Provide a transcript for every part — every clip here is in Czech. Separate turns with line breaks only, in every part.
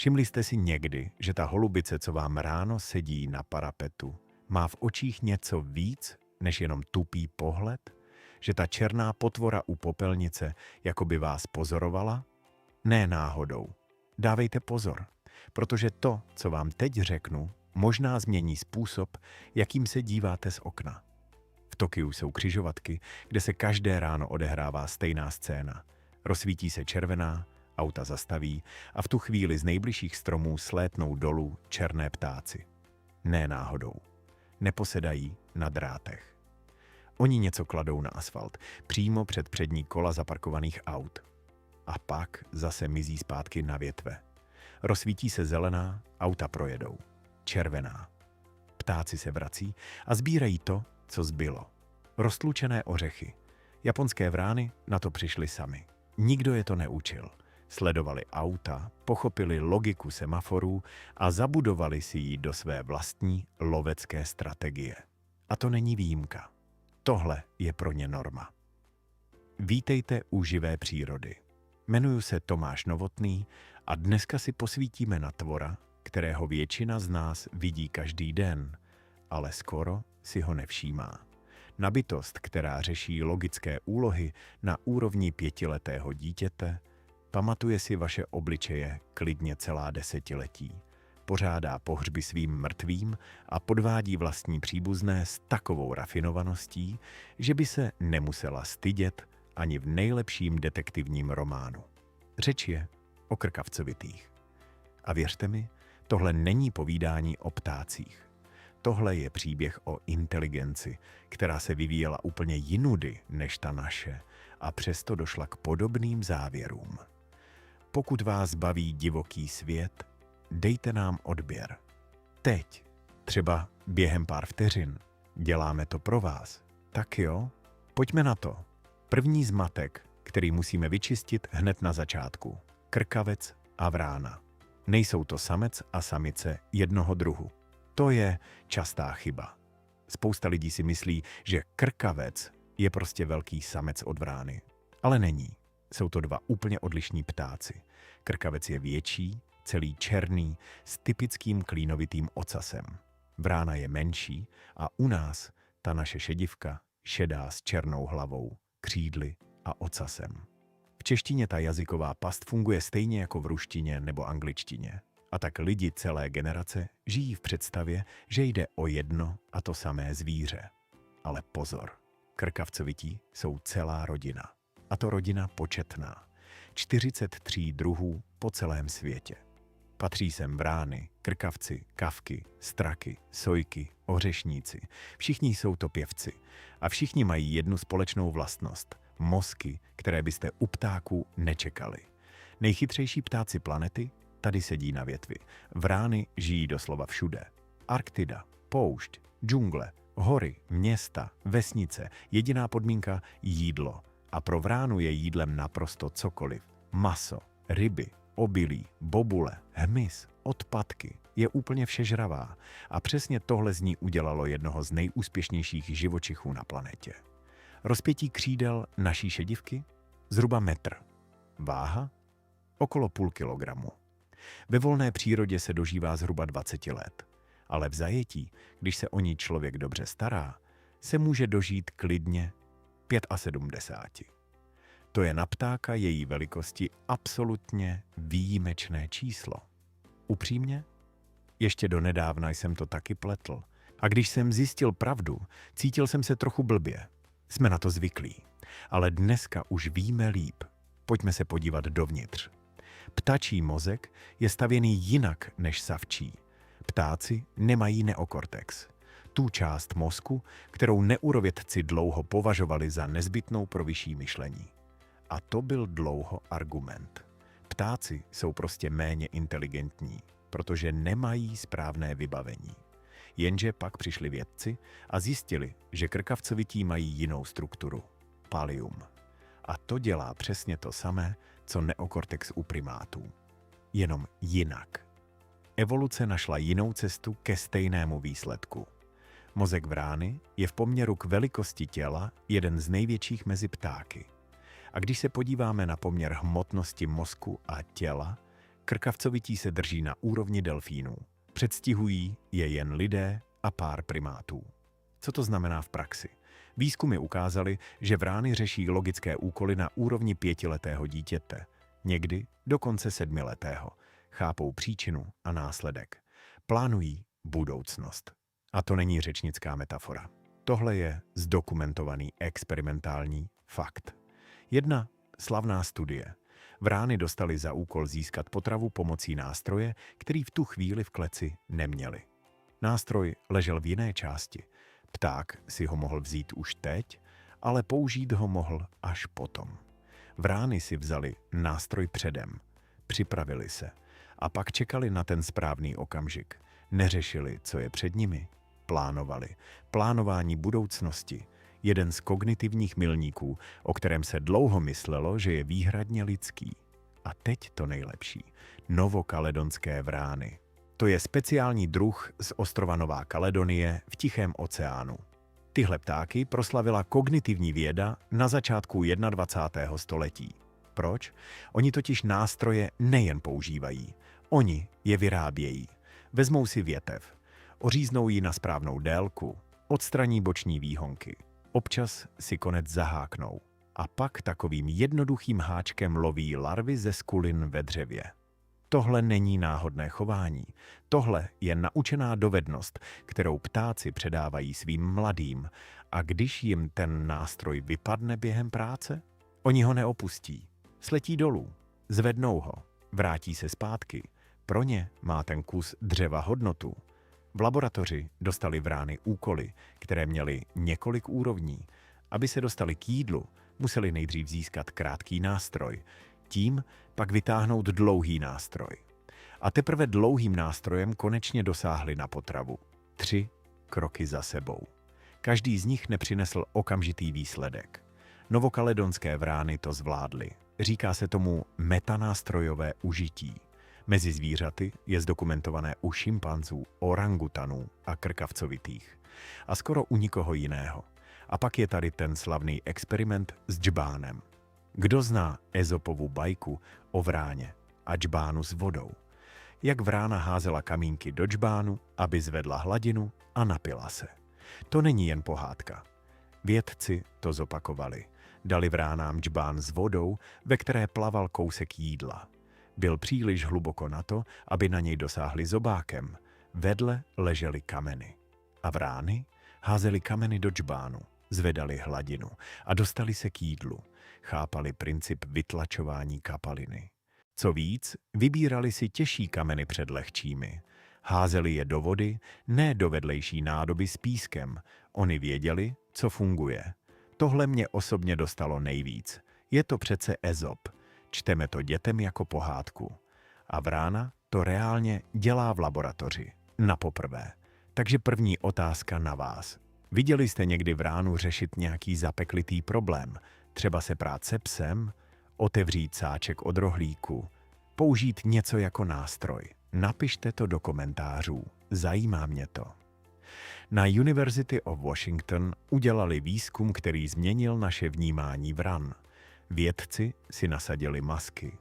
Všimli jste si někdy, že ta holubice, co vám ráno sedí na parapetu, má v očích něco víc, než jenom tupý pohled? Že ta černá potvora u popelnice jako by vás pozorovala? Ne náhodou. Dávejte pozor, protože to, co vám teď řeknu, možná změní způsob, jakým se díváte z okna. V Tokiu jsou křižovatky, kde se každé ráno odehrává stejná scéna. Rozsvítí se červená, auta zastaví a v tu chvíli z nejbližších stromů slétnou dolů černé ptáci. Ne náhodou. Neposedají na drátech. Oni něco kladou na asfalt, přímo před přední kola zaparkovaných aut. A pak zase mizí zpátky na větve. Rozsvítí se zelená, auta projedou. Červená. Ptáci se vrací a sbírají to, co zbylo. Roztlučené ořechy. Japonské vrány na to přišly sami. Nikdo je to neučil. Sledovali auta, pochopili logiku semaforů a zabudovali si ji do své vlastní lovecké strategie. A to není výjimka. Tohle je pro ně norma. Vítejte u živé přírody. Jmenuji se Tomáš Novotný a dneska si posvítíme na tvora, kterého většina z nás vidí každý den, ale skoro si ho nevšímá. Na bytost, která řeší logické úlohy na úrovni 5letého dítěte, pamatuje si vaše obličeje klidně celá desetiletí. Pořádá pohřby svým mrtvým a podvádí vlastní příbuzné s takovou rafinovaností, že by se nemusela stydět ani v nejlepším detektivním románu. Řeč je o krkavcovitých. A věřte mi, tohle není povídání o ptácích. Tohle je příběh o inteligenci, která se vyvíjela úplně jinudy než ta naše a přesto došla k podobným závěrům. Pokud vás baví divoký svět, dejte nám odběr. Teď, třeba během pár vteřin, děláme to pro vás. Tak jo, pojďme na to. První zmatek, který musíme vyčistit hned na začátku. Krkavec a vrána. Nejsou to samec a samice jednoho druhu. To je častá chyba. Spousta lidí si myslí, že krkavec je prostě velký samec od vrány. Ale není. Jsou to dva úplně odlišní ptáci. Krkavec je větší, celý černý, s typickým klínovitým ocasem. Vrána je menší a u nás ta naše šedivka šedá s černou hlavou, křídly a ocasem. V češtině ta jazyková past funguje stejně jako v ruštině nebo angličtině. A tak lidi celé generace žijí v představě, že jde o jedno a to samé zvíře. Ale pozor, krkavcovití jsou celá rodina. A to rodina početná. 43 druhů po celém světě. Patří sem vrány, krkavci, kavky, straky, sojky, ořešníci. Všichni jsou to pěvci. A všichni mají jednu společnou vlastnost. Mozky, které byste u ptáků nečekali. Nejchytřejší ptáci planety tady sedí na větvi. Vrány žijí doslova všude. Arktida, poušť, džungle, hory, města, vesnice. Jediná podmínka – jídlo. A pro vránu je jídlem naprosto cokoliv. Maso, ryby, obilí, bobule, hmyz, odpadky. Je úplně všežravá. A přesně tohle z ní udělalo jednoho z nejúspěšnějších živočichů na planetě. Rozpětí křídel naší šedivky? Zhruba metr. Váha? Okolo půl kilogramu. Ve volné přírodě se dožívá zhruba 20 let. Ale v zajetí, když se o ní člověk dobře stará, se může dožít klidně 75. To je na ptáka její velikosti absolutně výjimečné číslo. Upřímně? Ještě donedávna jsem to taky pletl. A když jsem zjistil pravdu, cítil jsem se trochu blbě. Jsme na to zvyklí. Ale dneska už víme líp. Pojďme se podívat dovnitř. Ptačí mozek je stavěný jinak než savčí. Ptáci nemají neokortex. Tu část mozku, kterou neurovědci dlouho považovali za nezbytnou pro vyšší myšlení. A to byl dlouho argument. Ptáci jsou prostě méně inteligentní, protože nemají správné vybavení. Jenže pak přišli vědci a zjistili, že krkavcovití mají jinou strukturu. Pallium. A to dělá přesně to samé, co neokortex u primátů. Jenom jinak. Evoluce našla jinou cestu ke stejnému výsledku. Mozek vrány je v poměru k velikosti těla jeden z největších mezi ptáky. A když se podíváme na poměr hmotnosti mozku a těla, Krkavcovití se drží na úrovni delfínů. Předstihují je jen lidé a pár primátů. Co to znamená v praxi? Výzkumy ukázaly, že vrány řeší logické úkoly na úrovni 5letého dítěte, někdy dokonce 7letého. Chápou příčinu a následek. Plánují budoucnost. A to není řečnická metafora. Tohle je zdokumentovaný experimentální fakt. Jedna slavná studie. Vrány dostali za úkol získat potravu pomocí nástroje, který v tu chvíli v kleci neměli. Nástroj ležel v jiné části. Pták si ho mohl vzít už teď, ale použít ho mohl až potom. Vrány si vzali nástroj předem, připravili se a pak čekali na ten správný okamžik. Neřešili, co je před nimi. Plánovali. Plánování budoucnosti. Jeden z kognitivních milníků, o kterém se dlouho myslelo, že je výhradně lidský. A teď to nejlepší. Novokaledonské vrány. To je speciální druh z ostrova Nová Kaledonie v Tichém oceánu. Tyhle ptáky proslavila kognitivní věda na začátku 21. století. Proč? Oni totiž nástroje nejen používají. Oni je vyrábějí. Vezmou si větev, oříznou ji na správnou délku, odstraní boční výhonky. Občas si konec zaháknou a pak takovým jednoduchým háčkem loví larvy ze skulin ve dřevě. Tohle není náhodné chování. Tohle je naučená dovednost, kterou ptáci předávají svým mladým. A když jim ten nástroj vypadne během práce, oni ho neopustí. Sletí dolů, zvednou ho, vrátí se zpátky. Pro ně má ten kus dřeva hodnotu. V laboratoři dostali vrány úkoly, které měly několik úrovní. Aby se dostali k jídlu, museli nejdřív získat krátký nástroj, tím pak vytáhnout dlouhý nástroj. A teprve dlouhým nástrojem konečně dosáhli na potravu. 3 kroky za sebou. Každý z nich nepřinesl okamžitý výsledek. Novokaledonské vrány to zvládly. Říká se tomu metanástrojové užití. Mezi zvířaty je zdokumentované u šimpanzů, orangutanů a krkavcovitých. A skoro u nikoho jiného. A pak je tady ten slavný experiment s džbánem. Kdo zná Ezopovu bajku o vráně a džbánu s vodou? Jak vrána házela kamínky do džbánu, aby zvedla hladinu a napila se. To není jen pohádka. Vědci to zopakovali. Dali vránám džbán s vodou, ve které plaval kousek jídla. Byl příliš hluboko na to, aby na něj dosáhli zobákem. Vedle ležely kameny. A vrány házely kameny do džbánu, zvedali hladinu a dostali se k jídlu. Chápali princip vytlačování kapaliny. Co víc, vybírali si těžší kameny před lehčími. Házeli je do vody, ne do vedlejší nádoby s pískem. Oni věděli, co funguje. Tohle mě osobně dostalo nejvíc. Je to přece Ezop. Čteme to dětem jako pohádku. A vrána to reálně dělá v laboratoři. Napoprvé. Takže první otázka na vás. Viděli jste někdy vránu řešit nějaký zapeklitý problém? Třeba se prát se psem, otevřít sáček od rohlíku, použít něco jako nástroj. Napište to do komentářů, zajímá mě to. Na University of Washington udělali výzkum, který změnil naše vnímání vran. Vědci si nasadili masky.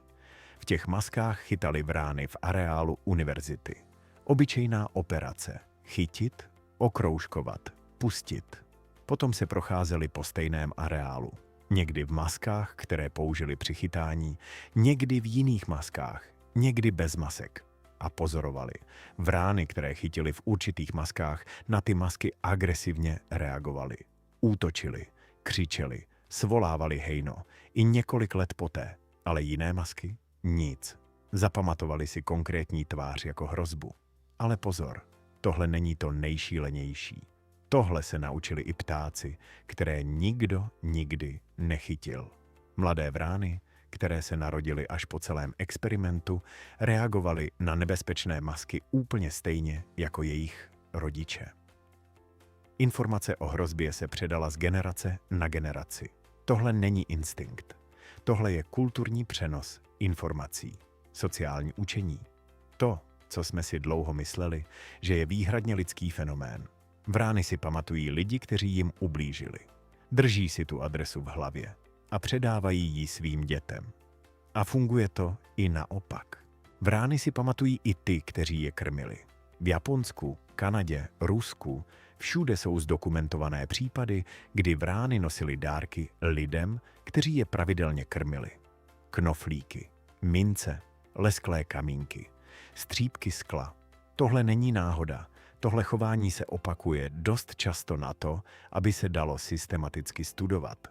V těch maskách chytali vrány v areálu univerzity. Obyčejná operace. Chytit, okroužkovat, pustit. Potom se procházeli po stejném areálu. Někdy v maskách, které použili při chytání, někdy v jiných maskách, někdy bez masek. A pozorovali. Vrány, které chytili v určitých maskách, na ty masky agresivně reagovali. Útočili, křičeli, svolávali hejno. I několik let poté. Ale jiné masky? Nic. Zapamatovali si konkrétní tvář jako hrozbu. Ale pozor, tohle není to nejšílenější. Tohle se naučili i ptáci, které nikdo nikdy nechytil. Mladé vrány, které se narodily až po celém experimentu, reagovaly na nebezpečné masky úplně stejně jako jejich rodiče. Informace o hrozbě se předala z generace na generaci. Tohle není instinkt. Tohle je kulturní přenos informací, sociální učení. To, co jsme si dlouho mysleli, že je výhradně lidský fenomén. Vrány si pamatují lidi, kteří jim ublížili. Drží si tu adresu v hlavě a předávají ji svým dětem. A funguje to i naopak. Vrány si pamatují i ty, kteří je krmili. V Japonsku, Kanadě, Rusku, všude jsou zdokumentované případy, kdy vrány nosily dárky lidem, kteří je pravidelně krmili. Knoflíky, mince, lesklé kamínky, střípky skla. Tohle není náhoda. Tohle chování se opakuje dost často na to, aby se dalo systematicky studovat.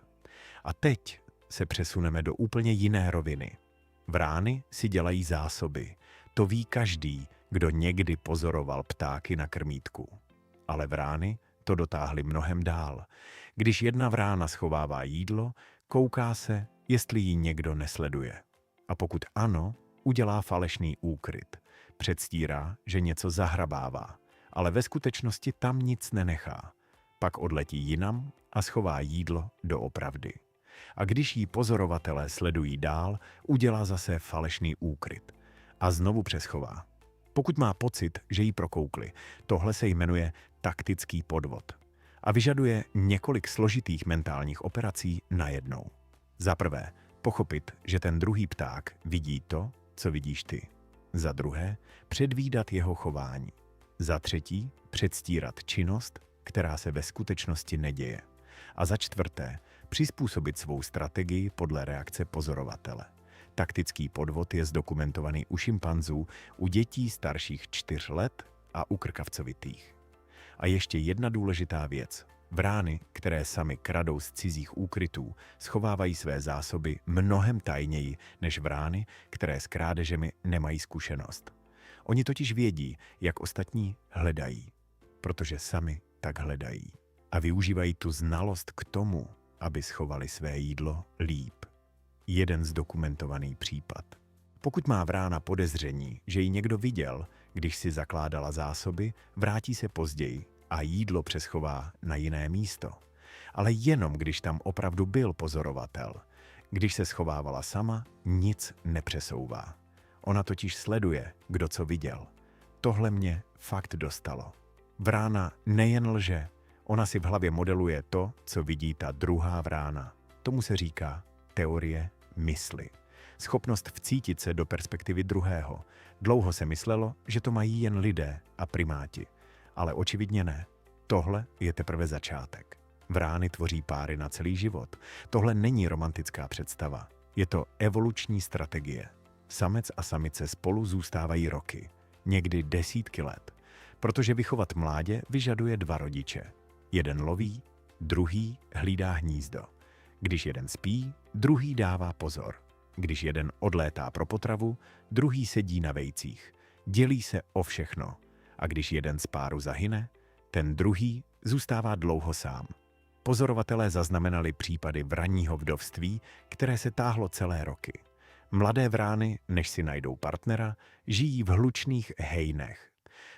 A teď se přesuneme do úplně jiné roviny. Vrány si dělají zásoby. To ví každý, kdo někdy pozoroval ptáky na krmítku. Ale vrány to dotáhly mnohem dál. Když jedna vrána schovává jídlo, kouká se, jestli ji někdo nesleduje. A pokud ano, udělá falešný úkryt. Předstírá, že něco zahrabává, ale ve skutečnosti tam nic nenechá. Pak odletí jinam a schová jídlo doopravdy. A když jí pozorovatelé sledují dál, udělá zase falešný úkryt a znovu přeschová. Pokud má pocit, že jí prokoukli, tohle se jmenuje taktický podvod a vyžaduje několik složitých mentálních operací najednou. Za prvé, pochopit, že ten druhý pták vidí to, co vidíš ty. Za druhé, předvídat jeho chování. Za třetí, předstírat činnost, která se ve skutečnosti neděje. A za čtvrté, přizpůsobit svou strategii podle reakce pozorovatele. Taktický podvod je zdokumentovaný u šimpanzů, u dětí starších 4 let a u krkavcovitých. A ještě jedna důležitá věc. Vrány, které sami kradou z cizích úkrytů, schovávají své zásoby mnohem tajněji než vrány, které s krádežemi nemají zkušenost. Oni totiž vědí, jak ostatní hledají, protože sami tak hledají. A využívají tu znalost k tomu, aby schovali své jídlo líp. Jeden zdokumentovaný případ. Pokud má vrána podezření, že ji někdo viděl, když si zakládala zásoby, vrátí se později a jídlo přeschová na jiné místo. Ale jenom když tam opravdu byl pozorovatel. Když se schovávala sama, nic nepřesouvá. Ona totiž sleduje, kdo co viděl. Tohle mě fakt dostalo. Vrána nejen lže, ona si v hlavě modeluje to, co vidí ta druhá vrána. Tomu se říká teorie mysli. Schopnost vcítit se do perspektivy druhého. Dlouho se myslelo, že to mají jen lidé a primáti. Ale očividně ne. Tohle je teprve začátek. Vrány tvoří páry na celý život. Tohle není romantická představa. Je to evoluční strategie. Samec a samice spolu zůstávají roky, někdy desítky let, protože vychovat mládě vyžaduje 2 rodiče. Jeden loví, druhý hlídá hnízdo. Když jeden spí, druhý dává pozor. Když jeden odlétá pro potravu, druhý sedí na vejcích. Dělí se o všechno. A když jeden z páru zahyne, ten druhý zůstává dlouho sám. Pozorovatelé zaznamenali případy vranního vdovství, které se táhlo celé roky. Mladé vrány, než si najdou partnera, žijí v hlučných hejnech.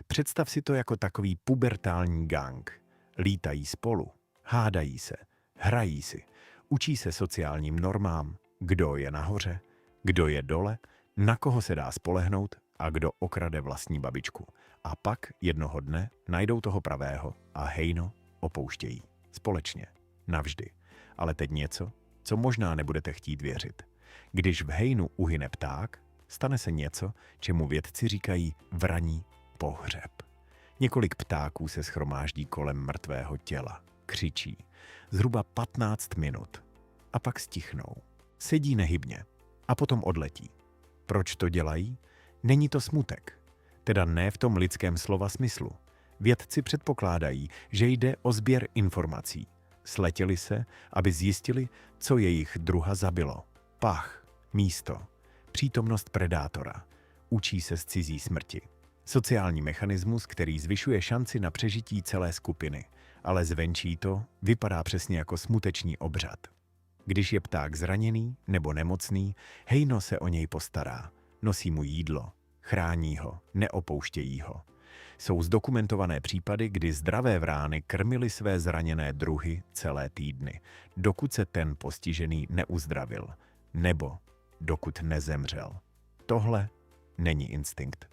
Představ si to jako takový pubertální gang. Lítají spolu, hádají se, hrají si, učí se sociálním normám, kdo je nahoře, kdo je dole, na koho se dá spolehnout a kdo okrade vlastní babičku. A pak jednoho dne najdou toho pravého a hejno opouštějí. Společně. Navždy. Ale teď něco, co možná nebudete chtít věřit. Když v hejnu uhyne pták, stane se něco, čemu vědci říkají vraní pohřeb. Několik ptáků se shromáždí kolem mrtvého těla. Křičí. Zhruba 15 minut. A pak stichnou. Sedí nehybně. A potom odletí. Proč to dělají? Není to smutek. Teda ne v tom lidském slova smyslu. Vědci předpokládají, že jde o sběr informací. Sletěli se, aby zjistili, co jejich druha zabilo. Pach, místo, přítomnost predátora. Učí se z cizí smrti. Sociální mechanismus, který zvyšuje šanci na přežití celé skupiny. Ale zvenčí to vypadá přesně jako smuteční obřad. Když je pták zraněný nebo nemocný, hejno se o něj postará. Nosí mu jídlo, chrání ho, neopouštějí ho. Jsou zdokumentované případy, kdy zdravé vrány krmily své zraněné druhy celé týdny, dokud se ten postižený neuzdravil, nebo dokud nezemřel. Tohle není instinkt.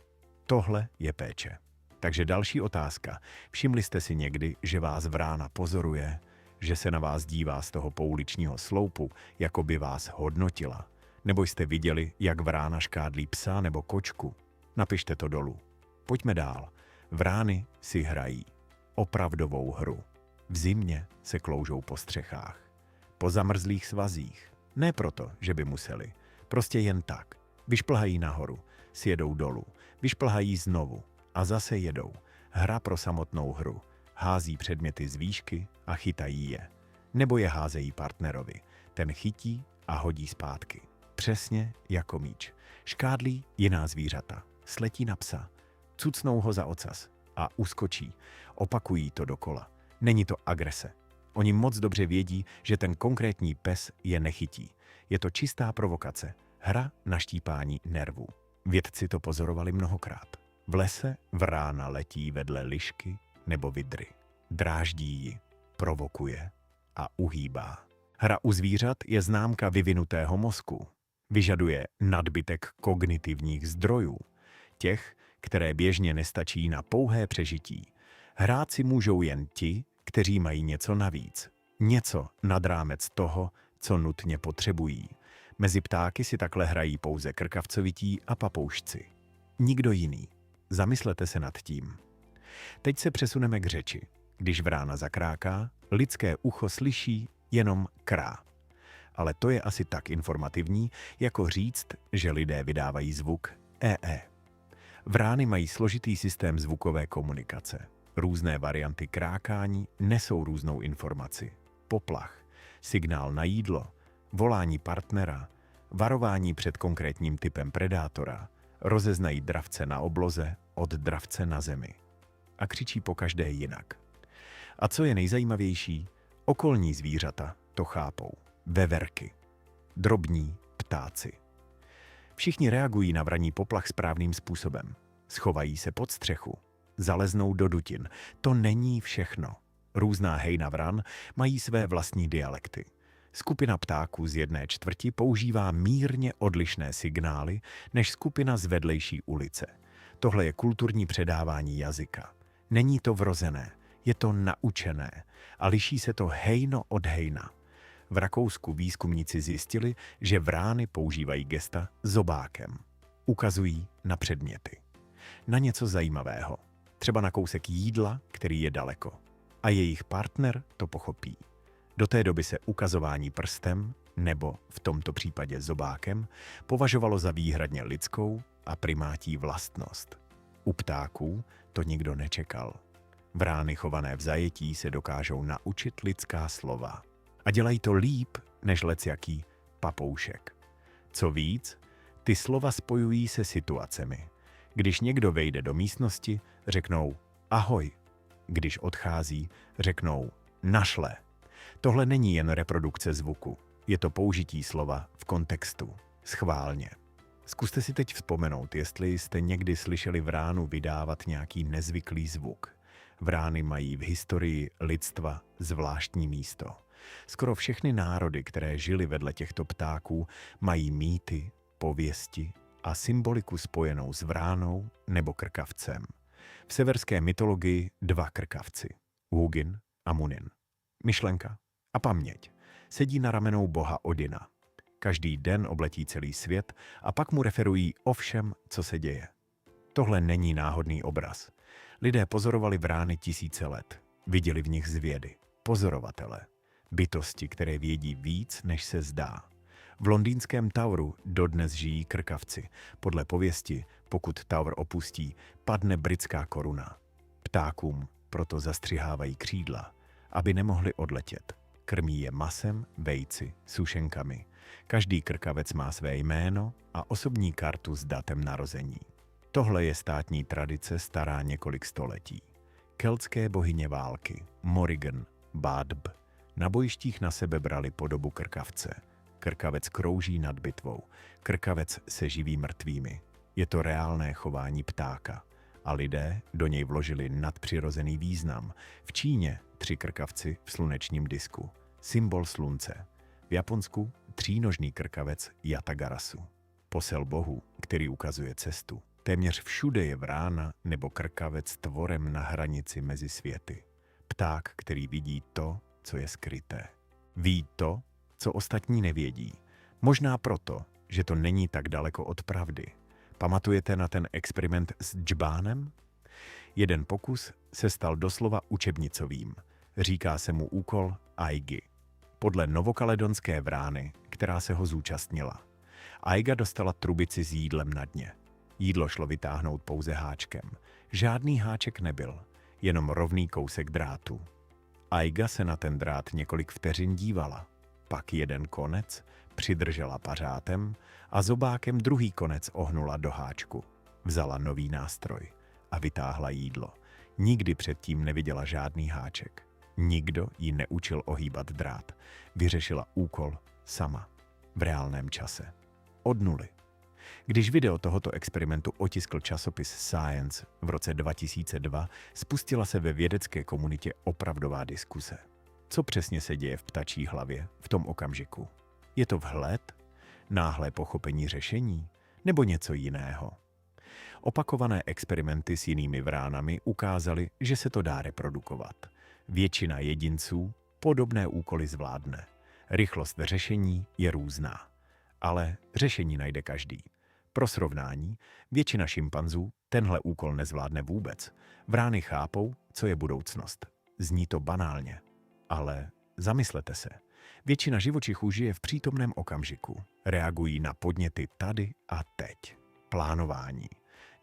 Tohle je péče. Takže další otázka. Všimli jste si někdy, že vás vrána pozoruje, že se na vás dívá z toho pouličního sloupu, jako by vás hodnotila? Nebo jste viděli, jak vrána škádlí psa nebo kočku? Napište to dolů. Pojďme dál. Vrány si hrají. Opravdovou hru. V zimě se kloužou po střechách. Po zamrzlých svazích. Ne proto, že by museli. Prostě jen tak. Vyšplhají nahoru, sjedou dolů. Vyšplhají znovu a zase jedou. Hra pro samotnou hru. Hází předměty z výšky a chytají je. Nebo je házejí partnerovi. Ten chytí a hodí zpátky. Přesně jako míč. Škádlí jiná zvířata. Sletí na psa. Cucnou ho za ocas a uskočí. Opakují to dokola. Není to agrese. Oni moc dobře vědí, že ten konkrétní pes je nechytí. Je to čistá provokace. Hra na štípání nervů. Vědci to pozorovali mnohokrát. V lese vrána letí vedle lišky nebo vidry. Dráždí ji, provokuje a uhýbá. Hra u zvířat je známka vyvinutého mozku. Vyžaduje nadbytek kognitivních zdrojů. Těch, které běžně nestačí na pouhé přežití. Hrát si můžou jen ti, kteří mají něco navíc. Něco nad rámec toho, co nutně potřebují. Mezi ptáky si takhle hrají pouze krkavcovití a papoušci. Nikdo jiný. Zamyslete se nad tím. Teď se přesuneme k řeči. Když vrána zakráká, lidské ucho slyší jenom krá. Ale to je asi tak informativní, jako říct, že lidé vydávají zvuk ee. Vrány mají složitý systém zvukové komunikace. Různé varianty krákání nesou různou informaci. Poplach, signál na jídlo, volání partnera, varování před konkrétním typem predátora, rozeznají dravce na obloze od dravce na zemi. A křičí pokaždé jinak. A co je nejzajímavější, okolní zvířata to chápou. Veverky. Drobní ptáci. Všichni reagují na vraní poplach správným způsobem. Schovají se pod střechu. Zaleznou do dutin. To není všechno. Různá hejna vran mají své vlastní dialekty. Skupina ptáků z jedné čtvrti používá mírně odlišné signály než skupina z vedlejší ulice. Tohle je kulturní předávání jazyka. Není to vrozené, je to naučené a liší se to hejno od hejna. V Rakousku výzkumníci zjistili, že vrány používají gesta zobákem. Ukazují na předměty. Na něco zajímavého. Třeba na kousek jídla, který je daleko. A jejich partner to pochopí. Do té doby se ukazování prstem, nebo v tomto případě zobákem, považovalo za výhradně lidskou a primátí vlastnost. U ptáků to nikdo nečekal. Vrány chované v zajetí se dokážou naučit lidská slova. A dělají to líp než lecjaký papoušek. Co víc, ty slova spojují se situacemi. Když někdo vejde do místnosti, řeknou ahoj. Když odchází, řeknou našle. Tohle není jen reprodukce zvuku. Je to použití slova v kontextu. Schválně. Zkuste si teď vzpomenout, jestli jste někdy slyšeli vránu vydávat nějaký nezvyklý zvuk. Vrány mají v historii lidstva zvláštní místo. Skoro všechny národy, které žily vedle těchto ptáků, mají mýty, pověsti a symboliku spojenou s vránou nebo krkavcem. V severské mytologii dva krkavci, Hugin a Munin. Myšlenka a paměť sedí na ramenou boha Odina. Každý den obletí celý svět a pak mu referují o všem, co se děje. Tohle není náhodný obraz. Lidé pozorovali vrány tisíce let. Viděli v nich zvědy, pozorovatele, bytosti, které vědí víc, než se zdá. V londýnském Toweru dodnes žijí krkavci. Podle pověsti, pokud Tower opustí, padne britská koruna. Ptákům proto zastřihávají křídla, aby nemohli odletět. Krmí je masem, vejci, sušenkami. Každý krkavec má své jméno a osobní kartu s datem narození. Tohle je státní tradice stará několik století. Keltské bohyně války, Morrigan, Badb, na bojištích na sebe brali podobu krkavce. Krkavec krouží nad bitvou. Krkavec se živí mrtvými. Je to reálné chování ptáka. A lidé do něj vložili nadpřirozený význam. V Číně 3 krkavci v slunečním disku. Symbol slunce. V Japonsku třínožný krkavec Yatagarasu. Posel bohu, který ukazuje cestu. Téměř všude je vrána nebo krkavec tvorem na hranici mezi světy. Pták, který vidí to, co je skryté. Ví to, co ostatní nevědí. Možná proto, že to není tak daleko od pravdy. Pamatujete na ten experiment s džbánem? Jeden pokus se stal doslova učebnicovým. Říká se mu úkol Aigy. Podle novokaledonské vrány, která se ho zúčastnila. Aiga dostala trubici s jídlem na dně. Jídlo šlo vytáhnout pouze háčkem. Žádný háček nebyl, jenom rovný kousek drátu. Aiga se na ten drát několik vteřin dívala. Pak jeden konec přidržela pařátem a zobákem druhý konec ohnula do háčku. Vzala nový nástroj a vytáhla jídlo. Nikdy předtím neviděla žádný háček. Nikdo ji neučil ohýbat drát. Vyřešila úkol sama, v reálném čase. Od nuly. Když video tohoto experimentu otiskl časopis Science v roce 2002, spustila se ve vědecké komunitě opravdová diskuse. Co přesně se děje v ptačí hlavě v tom okamžiku? Je to vhled? Náhlé pochopení řešení? Nebo něco jiného? Opakované experimenty s jinými vránami ukázaly, že se to dá reprodukovat. Většina jedinců podobné úkoly zvládne. Rychlost řešení je různá. Ale řešení najde každý. Pro srovnání, většina šimpanzů tenhle úkol nezvládne vůbec. Vrány chápou, co je budoucnost. Zní to banálně. Ale zamyslete se. Většina živočichů žije v přítomném okamžiku. Reagují na podněty tady a teď. Plánování.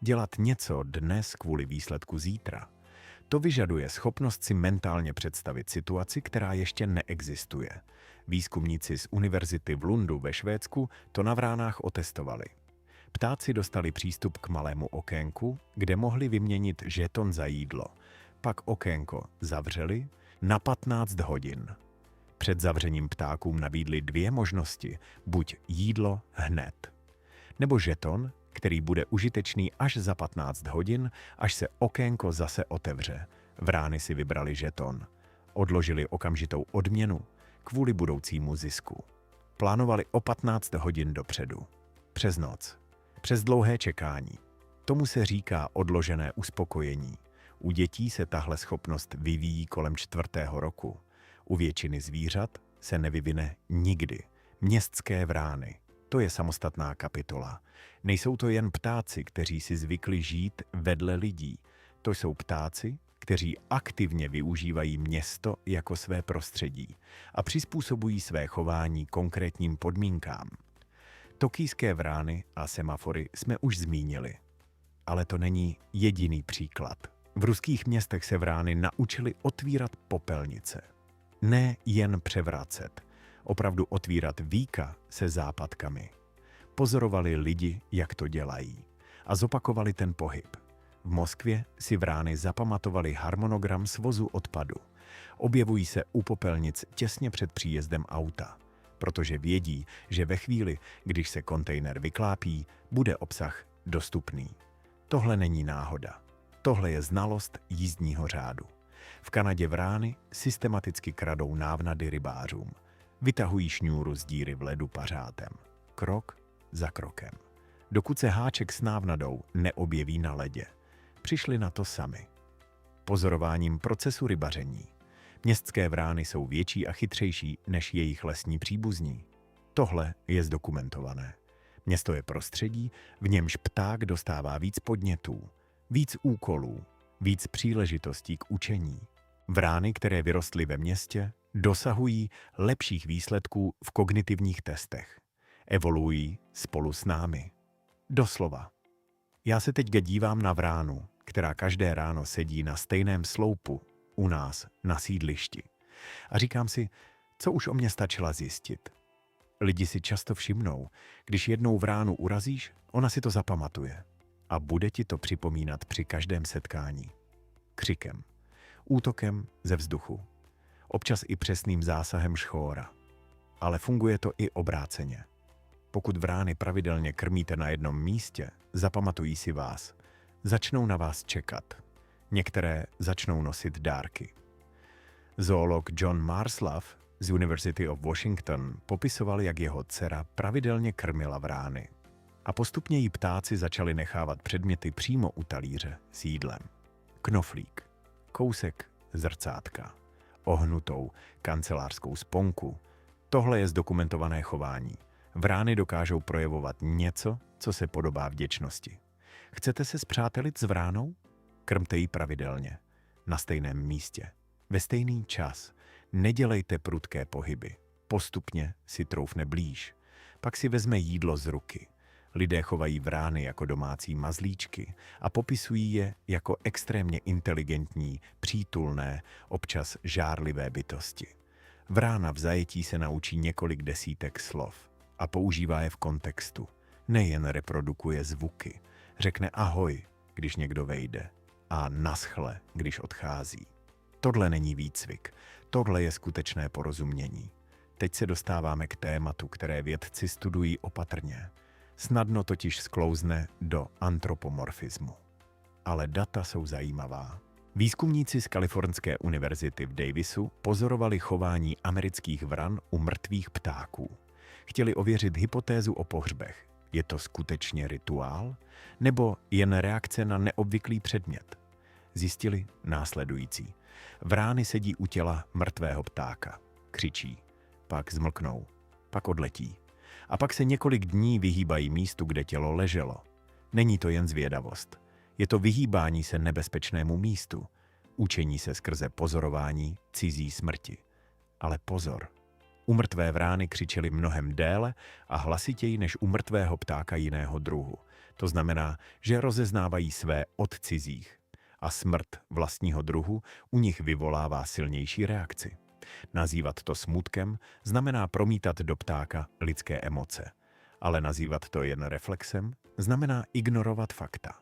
Dělat něco dnes kvůli výsledku zítra. To vyžaduje schopnost si mentálně představit situaci, která ještě neexistuje. Výzkumníci z univerzity v Lundu ve Švédsku to na vránách otestovali. Ptáci dostali přístup k malému okénku, kde mohli vyměnit žeton za jídlo. Pak okénko zavřeli na 15 hodin. Před zavřením ptákům nabídli dvě možnosti, buď jídlo hned, nebo žeton, který bude užitečný až za 15 hodin, až se okénko zase otevře. Vrány si vybrali žeton. Odložili okamžitou odměnu kvůli budoucímu zisku. Plánovali o 15 hodin dopředu. Přes noc. Přes dlouhé čekání. Tomu se říká odložené uspokojení. U dětí se tahle schopnost vyvíjí kolem 4. roku. U většiny zvířat se nevyvine nikdy. Městské vrány. To je samostatná kapitola. Nejsou to jen ptáci, kteří si zvykli žít vedle lidí. To jsou ptáci, kteří aktivně využívají město jako své prostředí a přizpůsobují své chování konkrétním podmínkám. Tokijské vrány a semafory jsme už zmínili. Ale to není jediný příklad. V ruských městech se vrány naučily otvírat popelnice. Ne jen převracet, opravdu otvírat víka se západkami. Pozorovali lidi, jak to dělají, a zopakovali ten pohyb. V Moskvě si vrány zapamatovali harmonogram svozu odpadu. Objevují se u popelnic těsně před příjezdem auta, protože vědí, že ve chvíli, když se kontejner vyklápí, bude obsah dostupný. Tohle není náhoda. Tohle je znalost jízdního řádu. V Kanadě vrány systematicky kradou návnady rybářům. Vytahují šňůru z díry v ledu pařátem. Krok za krokem. Dokud se háček s návnadou neobjeví na ledě. Přišli na to sami. Pozorováním procesu rybaření. Městské vrány jsou větší a chytřejší než jejich lesní příbuzní. Tohle je zdokumentované. Město je prostředí, v němž pták dostává víc podnětů, víc úkolů, víc příležitostí k učení. Vrány, které vyrostly ve městě, dosahují lepších výsledků v kognitivních testech. Evoluují spolu s námi. Doslova. Já se teď dívám na vránu, která každé ráno sedí na stejném sloupu u nás na sídlišti. A říkám si, co už o mě stačila zjistit. Lidi si často všimnou, když jednou vránu urazíš, ona si to zapamatuje. A bude ti to připomínat při každém setkání. Křikem, útokem ze vzduchu, občas i přesným zásahem šchóra. Ale funguje to i obráceně. Pokud vrány pravidelně krmíte na jednom místě, zapamatují si vás. Začnou na vás čekat. Některé začnou nosit dárky. Zoolog John Marslav z University of Washington popisoval, jak jeho dcera pravidelně krmila vrány. A postupně jí ptáci začali nechávat předměty přímo u talíře s jídlem. Knoflík, kousek zrcátka, ohnutou kancelářskou sponku. Tohle je zdokumentované chování. Vrány dokážou projevovat něco, co se podobá vděčnosti. Chcete se spřátelit s vránou? Krmte ji pravidelně, na stejném místě, ve stejný čas. Nedělejte prudké pohyby. Postupně si troufne blíž. Pak si vezme jídlo z ruky. Lidé chovají vrány jako domácí mazlíčky a popisují je jako extrémně inteligentní, přítulné, občas žárlivé bytosti. Vrána v zajetí se naučí několik desítek slov a používá je v kontextu. Nejen reprodukuje zvuky. Řekne ahoj, když někdo vejde, a naschle, když odchází. Tohle není výcvik, tohle je skutečné porozumění. Teď se dostáváme k tématu, které vědci studují opatrně. Snadno totiž sklouzne do antropomorfismu. Ale data jsou zajímavá. Výzkumníci z Kalifornské univerzity v Davisu pozorovali chování amerických vran u mrtvých ptáků. Chtěli ověřit hypotézu o pohřbech. Je to skutečně rituál? Nebo jen reakce na neobvyklý předmět? Zjistili následující. Vrány sedí u těla mrtvého ptáka. Křičí. Pak zmlknou. Pak odletí. A pak se několik dní vyhýbají místu, kde tělo leželo. Není to jen zvědavost. Je to vyhýbání se nebezpečnému místu. Učení se skrze pozorování cizí smrti. Ale pozor. U mrtvé vrány křičeli mnohem déle a hlasitěji než u mrtvého ptáka jiného druhu. To znamená, že rozeznávají své od cizích. A smrt vlastního druhu u nich vyvolává silnější reakci. Nazývat to smutkem znamená promítat do ptáka lidské emoce. Ale nazývat to jen reflexem znamená ignorovat fakta.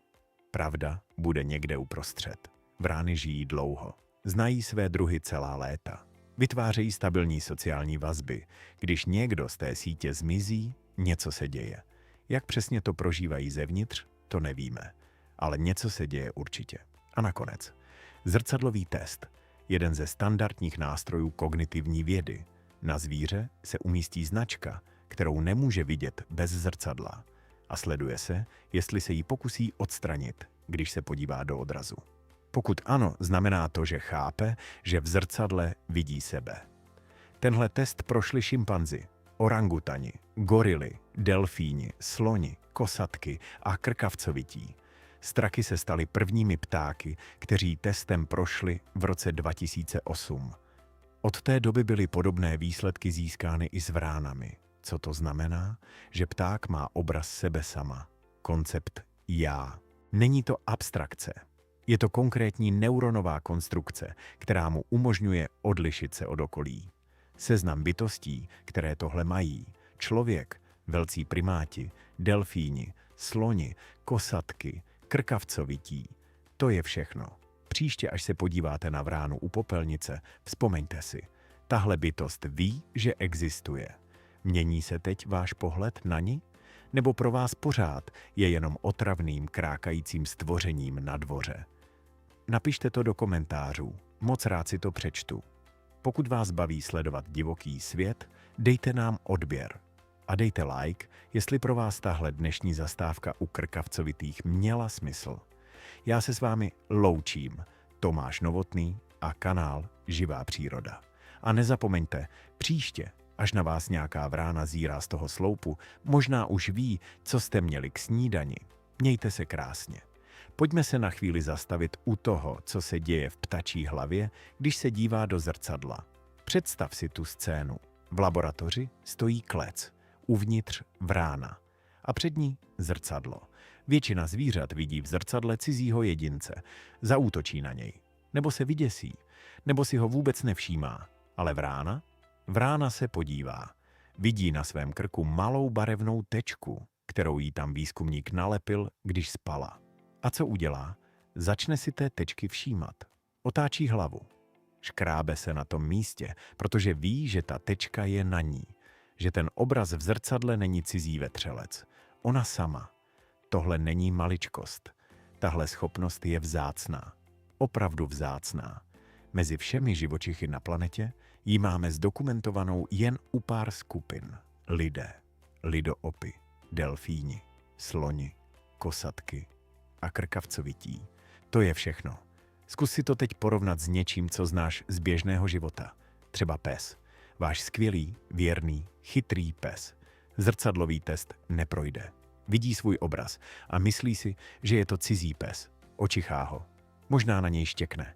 Pravda bude někde uprostřed. Vrány žijí dlouho. Znají své druhy celá léta. Vytvářejí stabilní sociální vazby. Když někdo z té sítě zmizí, něco se děje. Jak přesně to prožívají zevnitř, to nevíme. Ale něco se děje určitě. A nakonec, zrcadlový test. Jeden ze standardních nástrojů kognitivní vědy. Na zvíře se umístí značka, kterou nemůže vidět bez zrcadla. A sleduje se, jestli se jí pokusí odstranit, když se podívá do odrazu. Pokud ano, znamená to, že chápe, že v zrcadle vidí sebe. Tenhle test prošli šimpanzi, orangutani, gorily, delfíni, sloni, kosatky a krkavcovití. Straky se staly prvními ptáky, kteří testem prošli v roce 2008. Od té doby byly podobné výsledky získány i s vránami. Co to znamená? Že pták má obraz sebe sama. Koncept já. Není to abstrakce. Je to konkrétní neuronová konstrukce, která mu umožňuje odlišit se od okolí. Seznam bytostí, které tohle mají. Člověk, velcí primáti, delfíni, sloni, kosatky, krkavcovití. To je všechno. Příště, až se podíváte na vránu u popelnice, vzpomeňte si. Tahle bytost ví, že existuje. Mění se teď váš pohled na ni? Nebo pro vás pořád je jenom otravným krákajícím stvořením na dvoře? Napište to do komentářů, moc rád si to přečtu. Pokud vás baví sledovat divoký svět, dejte nám odběr. A dejte like, jestli pro vás tahle dnešní zastávka u krkavcovitých měla smysl. Já se s vámi loučím, Tomáš Novotný a kanál Živá příroda. A nezapomeňte, příště, až na vás nějaká vrána zírá z toho sloupu, možná už ví, co jste měli k snídani. Mějte se krásně. Pojďme se na chvíli zastavit u toho, co se děje v ptačí hlavě, když se dívá do zrcadla. Představ si tu scénu. V laboratoři stojí klec, uvnitř vrána a před ní zrcadlo. Většina zvířat vidí v zrcadle cizího jedince, zaútočí na něj, nebo se vyděsí, nebo si ho vůbec nevšímá. Ale vrána? Vrána se podívá. Vidí na svém krku malou barevnou tečku, kterou jí tam výzkumník nalepil, když spala. A co udělá? Začne si té tečky všímat. Otáčí hlavu. Škrábe se na tom místě, protože ví, že ta tečka je na ní. Že ten obraz v zrcadle není cizí vetřelec. Ona sama. Tohle není maličkost. Tahle schopnost je vzácná. Opravdu vzácná. Mezi všemi živočichy na planetě ji máme zdokumentovanou jen u pár skupin. Lidé, lidoopy, delfíni, sloni, kosatky a krkavcovití. To je všechno. Zkus si to teď porovnat s něčím, co znáš z běžného života. Třeba pes. Váš skvělý, věrný, chytrý pes. Zrcadlový test neprojde. Vidí svůj obraz a myslí si, že je to cizí pes. Očichá ho. Možná na něj štěkne,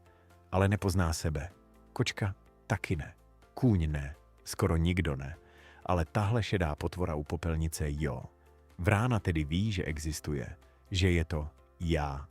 ale nepozná sebe. Kočka taky ne. Kůň ne. Skoro nikdo ne. Ale tahle šedá potvora u popelnice jo. Vrána tedy ví, že existuje, že je to já.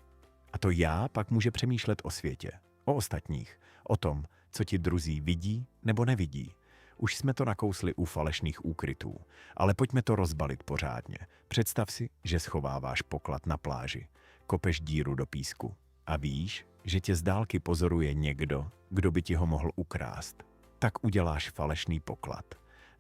A to já pak může přemýšlet o světě, o ostatních, o tom, co ti druzí vidí nebo nevidí. Už jsme to nakousli u falešných úkrytů, ale pojďme to rozbalit pořádně. Představ si, že schováváš poklad na pláži, kopeš díru do písku a víš, že tě z dálky pozoruje někdo, kdo by ti ho mohl ukrást. Tak uděláš falešný poklad,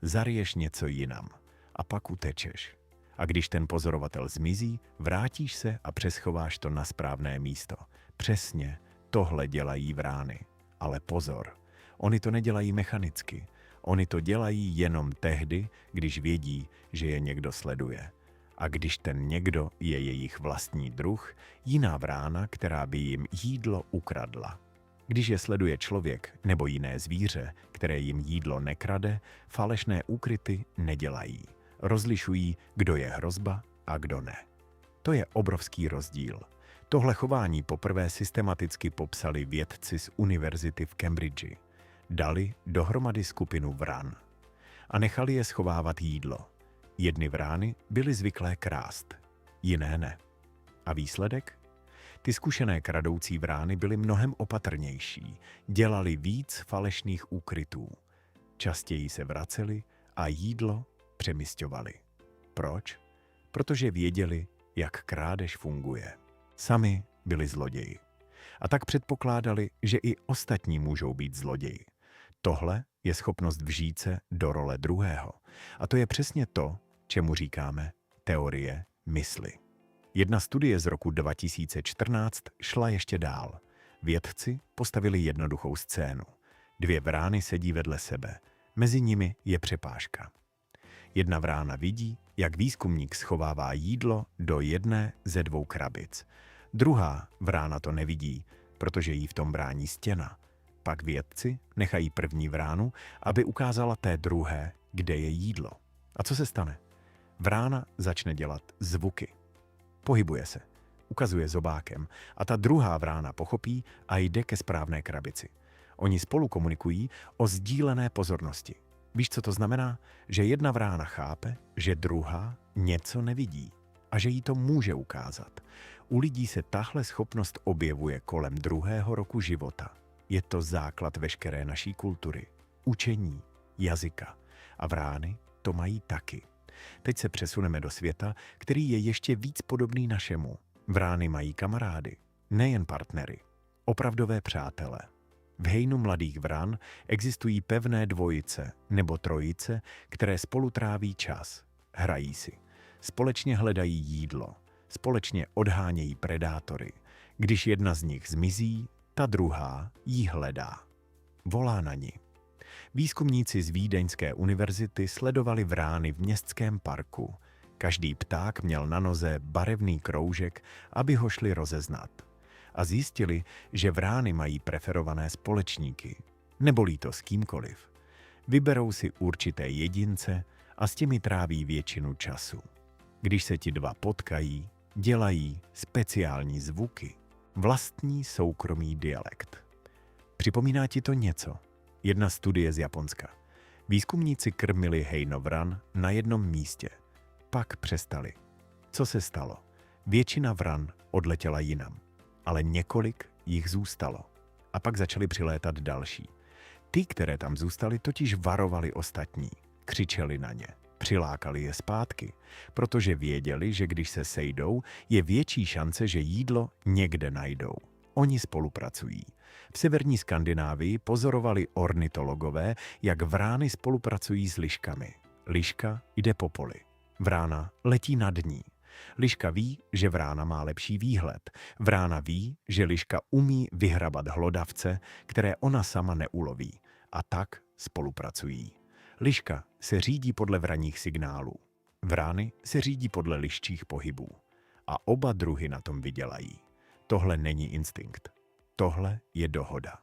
zaryješ něco jinam a pak utečeš. A když ten pozorovatel zmizí, vrátíš se a přeschováš to na správné místo. Přesně tohle dělají vrány. Ale pozor, oni to nedělají mechanicky. Oni to dělají jenom tehdy, když vědí, že je někdo sleduje. A když ten někdo je jejich vlastní druh, jiná vrána, která by jim jídlo ukradla. Když je sleduje člověk nebo jiné zvíře, které jim jídlo nekrade, falešné úkryty nedělají. Rozlišují, kdo je hrozba a kdo ne. To je obrovský rozdíl. Tohle chování poprvé systematicky popsali vědci z univerzity v Cambridge. Dali dohromady skupinu vran a nechali je schovávat jídlo. Jedny vrány byly zvyklé krást, jiné ne. A výsledek? Ty zkušené kradoucí vrány byly mnohem opatrnější, dělali víc falešných úkrytů. Častěji se vraceli a jídlo přemisťovali. Proč? Protože věděli, jak krádež funguje. Sami byli zloději. A tak předpokládali, že i ostatní můžou být zloději. Tohle je schopnost vžít se do role druhého. A to je přesně to, čemu říkáme teorie mysli. Jedna studie z roku 2014 šla ještě dál. Vědci postavili jednoduchou scénu. Dvě vrány sedí vedle sebe. Mezi nimi je přepážka. Jedna vrána vidí, jak výzkumník schovává jídlo do jedné ze dvou krabic. Druhá vrána to nevidí, protože jí v tom brání stěna. Pak vědci nechají první vránu, aby ukázala té druhé, kde je jídlo. A co se stane? Vrána začne dělat zvuky. Pohybuje se, ukazuje zobákem a ta druhá vrána pochopí a jde ke správné krabici. Oni spolu komunikují o sdílené pozornosti. Víš, co to znamená? Že jedna vrána chápe, že druhá něco nevidí a že jí to může ukázat. U lidí se tahle schopnost objevuje kolem 2. roku života. Je to základ veškeré naší kultury, učení, jazyka. A vrány to mají taky. Teď se přesuneme do světa, který je ještě víc podobný našemu. Vrány mají kamarády, nejen partnery, opravdové přátele. V hejnu mladých vran existují pevné dvojice nebo trojice, které spolu tráví čas, hrají si. Společně hledají jídlo, společně odhánějí predátory. Když jedna z nich zmizí, ta druhá jí hledá. Volá na ni. Výzkumníci z Vídeňské univerzity sledovali vrány v městském parku. Každý pták měl na noze barevný kroužek, aby ho šli rozeznat. A zjistili, že vrány mají preferované společníky. Nebolí to s kýmkoliv. Vyberou si určité jedince a s těmi tráví většinu času. Když se ti dva potkají, dělají speciální zvuky. Vlastní soukromý dialekt. Připomíná ti to něco? Jedna studie z Japonska. Výzkumníci krmili hejnovran na jednom místě. Pak přestali. Co se stalo? Většina vran odletěla jinam, ale několik jich zůstalo. A pak začaly přilétat další. Ty, které tam zůstaly, totiž varovali ostatní. Křičeli na ně. Přilákali je zpátky, protože věděli, že když se sejdou, je větší šance, že jídlo někde najdou. Oni spolupracují. V severní Skandinávii pozorovali ornitologové, jak vrány spolupracují s liškami. Liška jde po poli. Vrána letí nad ní. Liška ví, že vrána má lepší výhled. Vrána ví, že liška umí vyhrabat hlodavce, které ona sama neuloví. A tak spolupracují. Liška se řídí podle vraních signálů. Vrány se řídí podle liščích pohybů. A oba druhy na tom vydělají. Tohle není instinkt. Tohle je dohoda.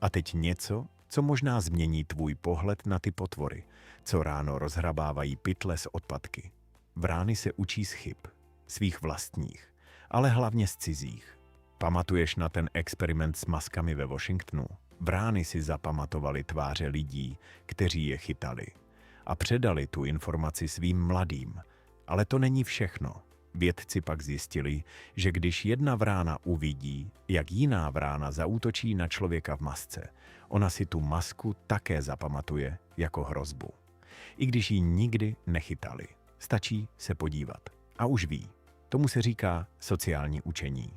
A teď něco, co možná změní tvůj pohled na ty potvory, co ráno rozhrabávají pytle s odpadky. Vrány se učí z chyb, svých vlastních, ale hlavně z cizích. Pamatuješ na ten experiment s maskami ve Washingtonu? Vrány si zapamatovali tváře lidí, kteří je chytali, a předali tu informaci svým mladým. Ale to není všechno. Vědci pak zjistili, že když jedna vrána uvidí, jak jiná vrána zaútočí na člověka v masce, ona si tu masku také zapamatuje jako hrozbu. I když ji nikdy nechytali. Stačí se podívat. A už ví. Tomu se říká sociální učení.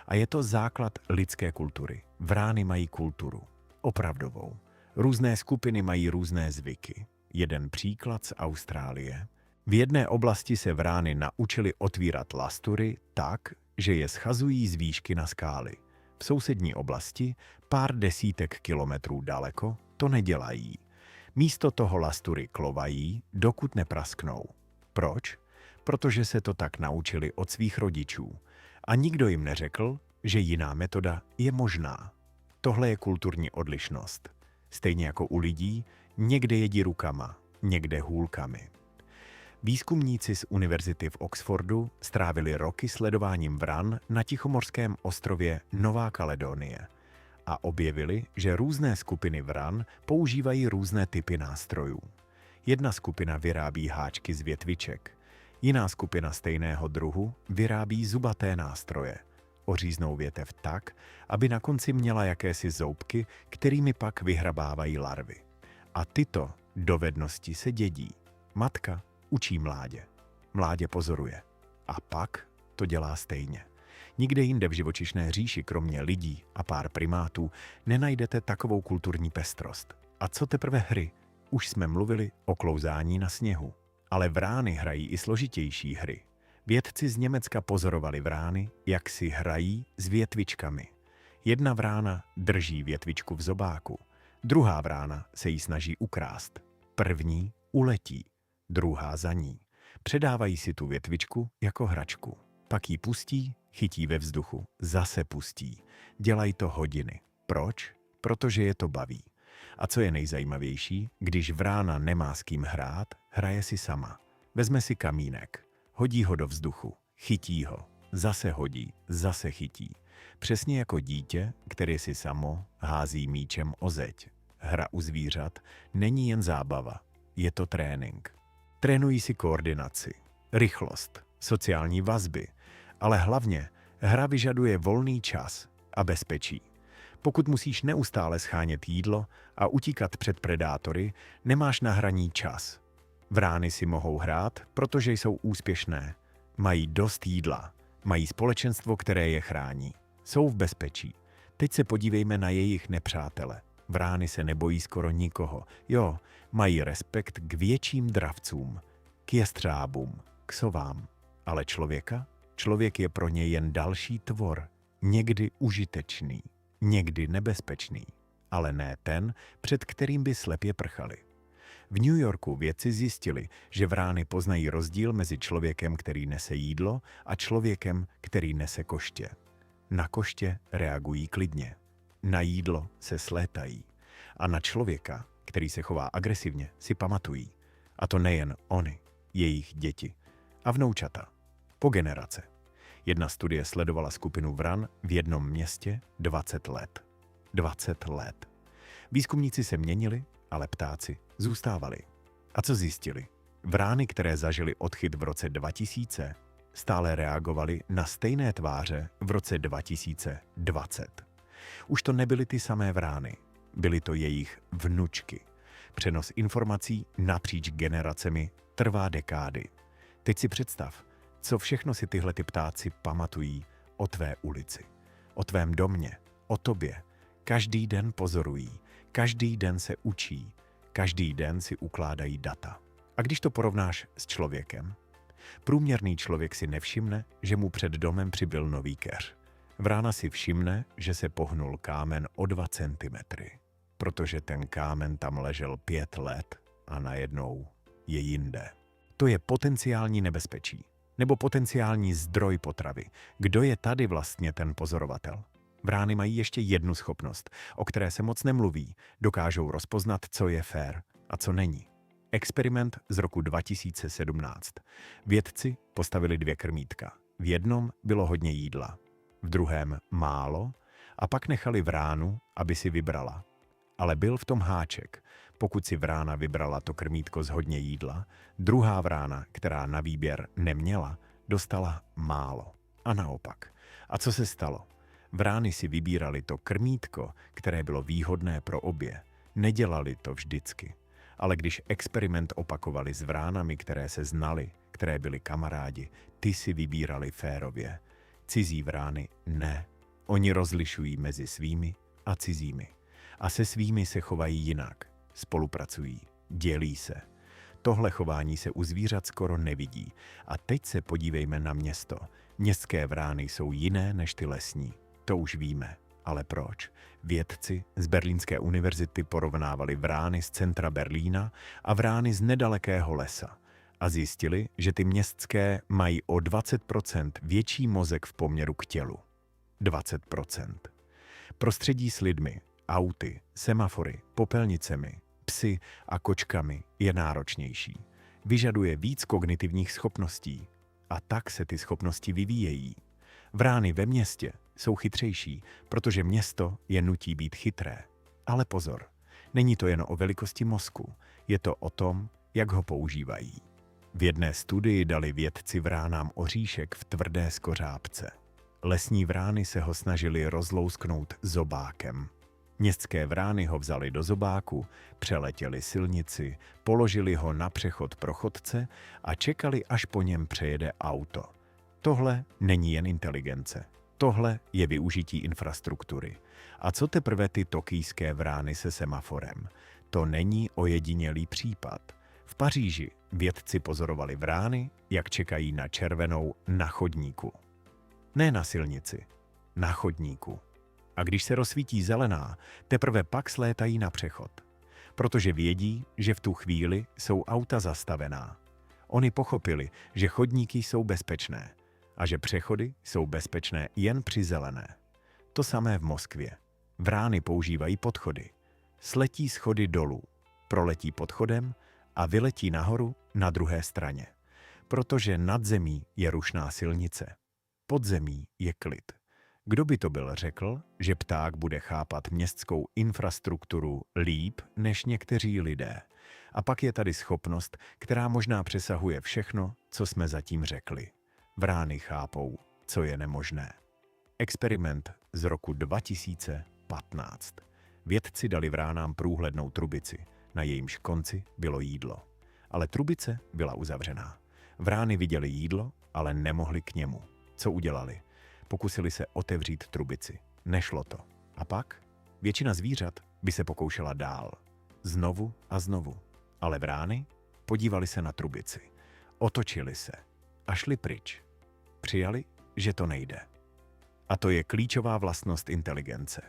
A je to základ lidské kultury. Vrány mají kulturu. Opravdovou. Různé skupiny mají různé zvyky. Jeden příklad z Austrálie. V jedné oblasti se vrány naučili otvírat lastury tak, že je schazují z výšky na skály. V sousední oblasti, pár desítek kilometrů daleko, to nedělají. Místo toho lastury klovají, dokud neprasknou. Proč? Protože se to tak naučili od svých rodičů. A nikdo jim neřekl, že jiná metoda je možná. Tohle je kulturní odlišnost. Stejně jako u lidí, někde jedí rukama, někde hůlkami. Výzkumníci z univerzity v Oxfordu strávili roky sledováním vran na tichomorském ostrově Nová Kaledonie a objevili, že různé skupiny vran používají různé typy nástrojů. Jedna skupina vyrábí háčky z větviček, jiná skupina stejného druhu vyrábí zubaté nástroje. Oříznou větev tak, aby na konci měla jakési zoubky, kterými pak vyhrabávají larvy. A tyto dovednosti se dědí. Matka učí mládě. Mládě pozoruje. A pak to dělá stejně. Nikde jinde v živočišné říši, kromě lidí a pár primátů, nenajdete takovou kulturní pestrost. A co teprve hry? Už jsme mluvili o klouzání na sněhu. Ale vrány hrají i složitější hry. Vědci z Německa pozorovali vrány, jak si hrají s větvičkami. Jedna vrána drží větvičku v zobáku, druhá vrána se jí snaží ukrást. První uletí, druhá za ní. Předávají si tu větvičku jako hračku. Pak ji pustí, chytí ve vzduchu, zase pustí. Dělají to hodiny. Proč? Protože je to baví. A co je nejzajímavější, když vrána nemá s kým hrát, hraje si sama. Vezme si kamínek, hodí ho do vzduchu, chytí ho, zase hodí, zase chytí. Přesně jako dítě, které si samo hází míčem o zeď. Hra u zvířat není jen zábava, je to trénink. Trénují si koordinaci, rychlost, sociální vazby, ale hlavně hra vyžaduje volný čas a bezpečí. Pokud musíš neustále schánět jídlo a utíkat před predátory, nemáš na hraní čas. Vrány si mohou hrát, protože jsou úspěšné. Mají dost jídla, mají společenstvo, které je chrání. Jsou v bezpečí. Teď se podívejme na jejich nepřátele. Vrány se nebojí skoro nikoho. Jo, mají respekt k větším dravcům, k jestřábům, k sovám. Ale člověka? Člověk je pro ně jen další tvor, někdy užitečný, někdy nebezpečný, ale ne ten, před kterým by slepě prchali. V New Yorku vědci zjistili, že vrány poznají rozdíl mezi člověkem, který nese jídlo, a člověkem, který nese koště. Na koště reagují klidně, na jídlo se slétají a na člověka, který se chová agresivně, si pamatují. A to nejen oni, jejich děti a vnoučata. Po generace. Jedna studie sledovala skupinu vran v jednom městě 20 let. 20 let. Výzkumníci se měnili, ale ptáci zůstávali. A co zjistili? Vrány, které zažili odchyt v roce 2000, stále reagovaly na stejné tváře v roce 2020. Už to nebyly ty samé vrány, byly to jejich vnučky. Přenos informací napříč generacemi trvá dekády. Teď si představ, co všechno si tyhle ty ptáci pamatují o tvé ulici, o tvém domě, o tobě. Každý den pozorují, každý den se učí, každý den si ukládají data. A když to porovnáš s člověkem, průměrný člověk si nevšimne, že mu před domem přibyl nový keř. Vrána si všimne, že se pohnul kámen o 2 centimetry, protože ten kámen tam ležel 5 let a najednou je jinde. To je potenciální nebezpečí, nebo potenciální zdroj potravy. Kdo je tady vlastně ten pozorovatel? Vrány mají ještě jednu schopnost, o které se moc nemluví. Dokážou rozpoznat, co je fér a co není. Experiment z roku 2017. Vědci postavili 2 krmítka. V jednom bylo hodně jídla, v druhém málo a pak nechali vránu, aby si vybrala. Ale byl v tom háček. Pokud si vrána vybrala to krmítko z hodně jídla, druhá vrána, která na výběr neměla, dostala málo. A naopak. A co se stalo? Vrány si vybírali to krmítko, které bylo výhodné pro obě. Nedělali to vždycky. Ale když experiment opakovali s vránami, které se znali, které byly kamarádi, ty si vybírali férově. Cizí vrány ne. Oni rozlišují mezi svými a cizími. A se svými se chovají jinak. Spolupracují, dělí se. Tohle chování se u zvířat skoro nevidí. A teď se podívejme na město. Městské vrány jsou jiné než ty lesní. To už víme. Ale proč? Vědci z Berlínské univerzity porovnávali vrány z centra Berlína a vrány z nedalekého lesa. A zjistili, že ty městské mají o 20% větší mozek v poměru k tělu. 20%. Prostředí s lidmi, auty, semafory, popelnicemi, psy a kočkami je náročnější. Vyžaduje víc kognitivních schopností. A tak se ty schopnosti vyvíjejí. Vrány ve městě jsou chytřejší, protože město je nutí být chytré. Ale pozor, není to jen o velikosti mozku, je to o tom, jak ho používají. V jedné studii dali vědci vránám oříšek v tvrdé skořápce. Lesní vrány se ho snažili rozlousknout zobákem. Městské vrány ho vzali do zobáku, přeletěli silnici, položili ho na přechod pro chodce a čekali, až po něm přejede auto. Tohle není jen inteligence. Tohle je využití infrastruktury. A co teprve ty tokijské vrány se semaforem? To není ojedinělý případ. V Paříži vědci pozorovali vrány, jak čekají na červenou na chodníku. Ne na silnici, na chodníku. A když se rozsvítí zelená, teprve pak slétají na přechod. Protože vědí, že v tu chvíli jsou auta zastavená. Oni pochopili, že chodníky jsou bezpečné a že přechody jsou bezpečné jen při zelené. To samé v Moskvě. Vrány používají podchody. Sletí schody dolů, proletí podchodem a vyletí nahoru na druhé straně. Protože nad zemí je rušná silnice. Pod zemí je klid. Kdo by to byl řekl, že pták bude chápat městskou infrastrukturu líp než někteří lidé? A pak je tady schopnost, která možná přesahuje všechno, co jsme zatím řekli. Vrány chápou, co je nemožné. Experiment z roku 2015. Vědci dali vránám průhlednou trubici, na jejímž konci bylo jídlo. Ale trubice byla uzavřená. Vrány viděly jídlo, ale nemohli k němu. Co udělali? Pokusili se otevřít trubici. Nešlo to. A pak? Většina zvířat by se pokoušela dál. Znovu a znovu. Ale vrány podívali se na trubici. Otočili se a šli pryč. Přijali, že to nejde. A to je klíčová vlastnost inteligence.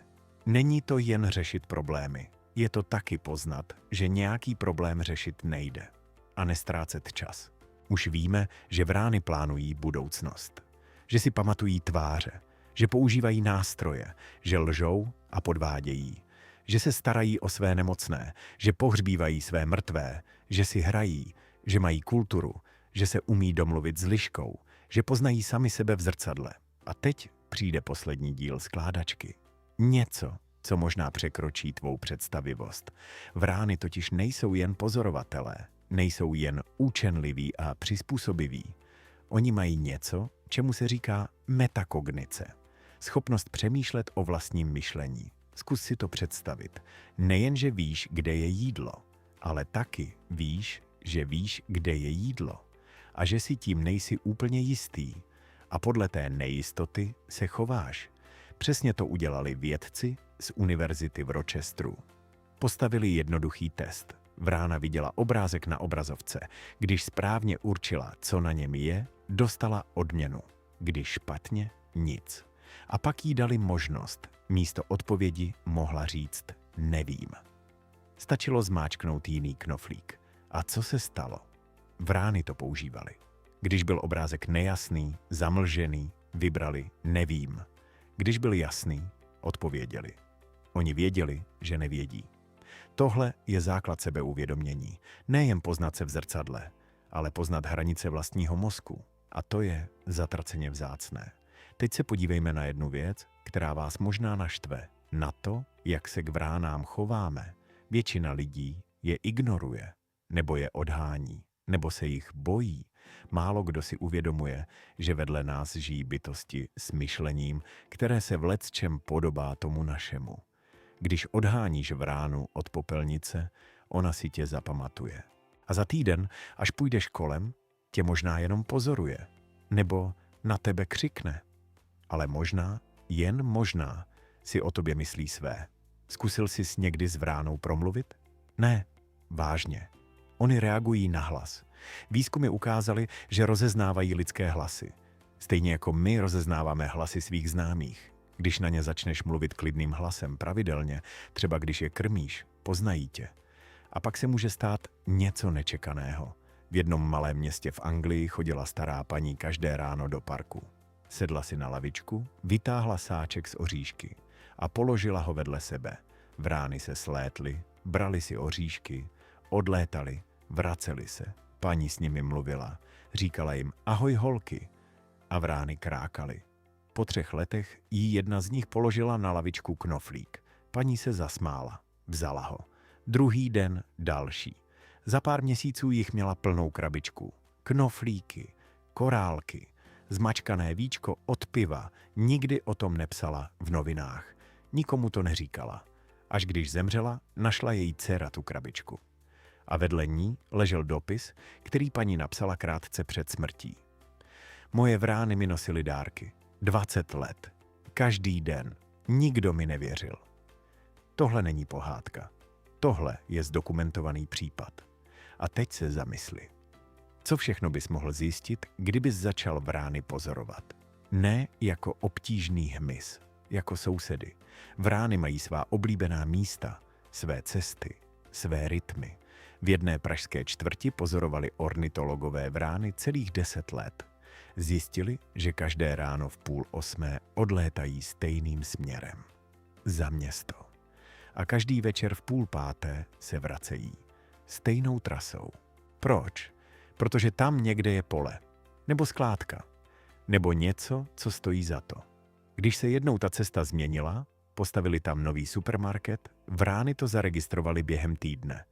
Není to jen řešit problémy. Je to taky poznat, že nějaký problém řešit nejde. A nestrácet čas. Už víme, že vrány plánují budoucnost. Že si pamatují tváře, že používají nástroje, že lžou a podvádějí, že se starají o své nemocné, že pohřbívají své mrtvé, že si hrají, že mají kulturu, že se umí domluvit s liškou, že poznají sami sebe v zrcadle. A teď přijde poslední díl skládačky. Něco, co možná překročí tvou představivost. Vrány totiž nejsou jen pozorovatelé, nejsou jen účenliví a přizpůsobiví. Oni mají něco, čemu se říká metakognice. Schopnost přemýšlet o vlastním myšlení. Zkus si to představit. Nejenže víš, kde je jídlo, ale taky víš, kde je jídlo. A že si tím nejsi úplně jistý. A podle té nejistoty se chováš. Přesně to udělali vědci z univerzity v Rochesteru. Postavili jednoduchý test. Vrána viděla obrázek na obrazovce. Když správně určila, co na něm je, dostala odměnu. Když špatně, nic. A pak jí dali možnost. Místo odpovědi mohla říct nevím. Stačilo zmáčknout jiný knoflík. A co se stalo? Vrány to používali. Když byl obrázek nejasný, zamlžený, vybrali nevím. Když byl jasný, odpověděli. Oni věděli, že nevědí. Tohle je základ sebeuvědomění. Nejen poznat se v zrcadle, ale poznat hranice vlastního mozku. A to je zatraceně vzácné. Teď se podívejme na jednu věc, která vás možná naštve. Na to, jak se k vránám chováme. Většina lidí je ignoruje, nebo je odhání, nebo se jich bojí. Málo kdo si uvědomuje, že vedle nás žijí bytosti s myšlením, které se v lecčem podobá tomu našemu. Když odháníš vránu od popelnice, ona si tě zapamatuje. A za týden, až půjdeš kolem, tě možná jenom pozoruje, nebo na tebe křikne. Ale možná, jen možná, si o tobě myslí své. Zkusil jsi někdy s vránou promluvit? Ne, vážně. Oni reagují na hlas. Výzkumy ukázaly, že rozeznávají lidské hlasy. Stejně jako my rozeznáváme hlasy svých známých. Když na ně začneš mluvit klidným hlasem pravidelně, třeba když je krmíš, poznají tě. A pak se může stát něco nečekaného. V jednom malém městě v Anglii chodila stará paní každé ráno do parku. Sedla si na lavičku, vytáhla sáček z oříšky a položila ho vedle sebe. Vrány se slétly, brali si oříšky, odlétali, vraceli se. Paní s nimi mluvila, říkala jim ahoj holky a vrány krákaly. Po 3 letech jí jedna z nich položila na lavičku knoflík. Paní se zasmála, vzala ho. Druhý den další. Za pár měsíců jich měla plnou krabičku. Knoflíky, korálky, zmačkané víčko od piva. Nikdy o tom nepsala v novinách. Nikomu to neříkala. Až když zemřela, našla její dcera tu krabičku. A vedle ní ležel dopis, který paní napsala krátce před smrtí. Moje vrány mi nosily dárky. 20 let. Každý den. Nikdo mi nevěřil. Tohle není pohádka. Tohle je zdokumentovaný případ. A teď se zamysli. Co všechno bys mohl zjistit, kdybys začal vrány pozorovat? Ne jako obtížný hmyz, jako sousedy. Vrány mají svá oblíbená místa, své cesty, své rytmy. V jedné pražské čtvrti pozorovali ornitologové vrány celých 10 let. Zjistili, že každé ráno v 7:30 odlétají stejným směrem. Za město. A každý večer v 4:30 se vracejí. Stejnou trasou. Proč? Protože tam někde je pole. Nebo skládka. Nebo něco, co stojí za to. Když se jednou ta cesta změnila, postavili tam nový supermarket, vrány to zaregistrovali během týdne.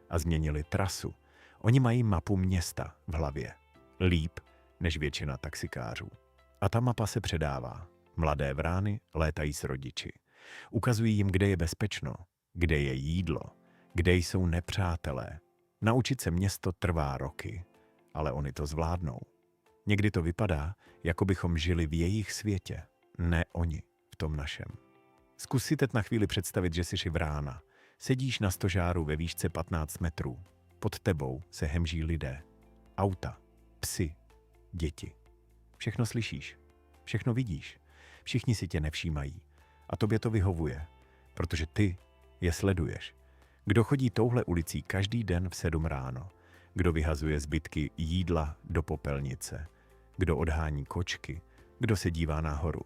A změnili trasu. Oni mají mapu města v hlavě. Líp než většina taxikářů. A ta mapa se předává. Mladé vrány létají s rodiči. Ukazují jim, kde je bezpečno, kde je jídlo, kde jsou nepřátelé. Naučit se město trvá roky, ale oni to zvládnou. Někdy to vypadá, jako bychom žili v jejich světě, ne oni v tom našem. Zkus si teď na chvíli představit, že jsi vrána. Sedíš na stožáru ve výšce 15 metrů. Pod tebou se hemží lidé. Auta, psy, děti. Všechno slyšíš, všechno vidíš. Všichni si tě nevšímají. A tobě to vyhovuje, protože ty je sleduješ. Kdo chodí touhle ulicí každý den v 7 ráno? Kdo vyhazuje zbytky jídla do popelnice? Kdo odhání kočky? Kdo se dívá nahoru?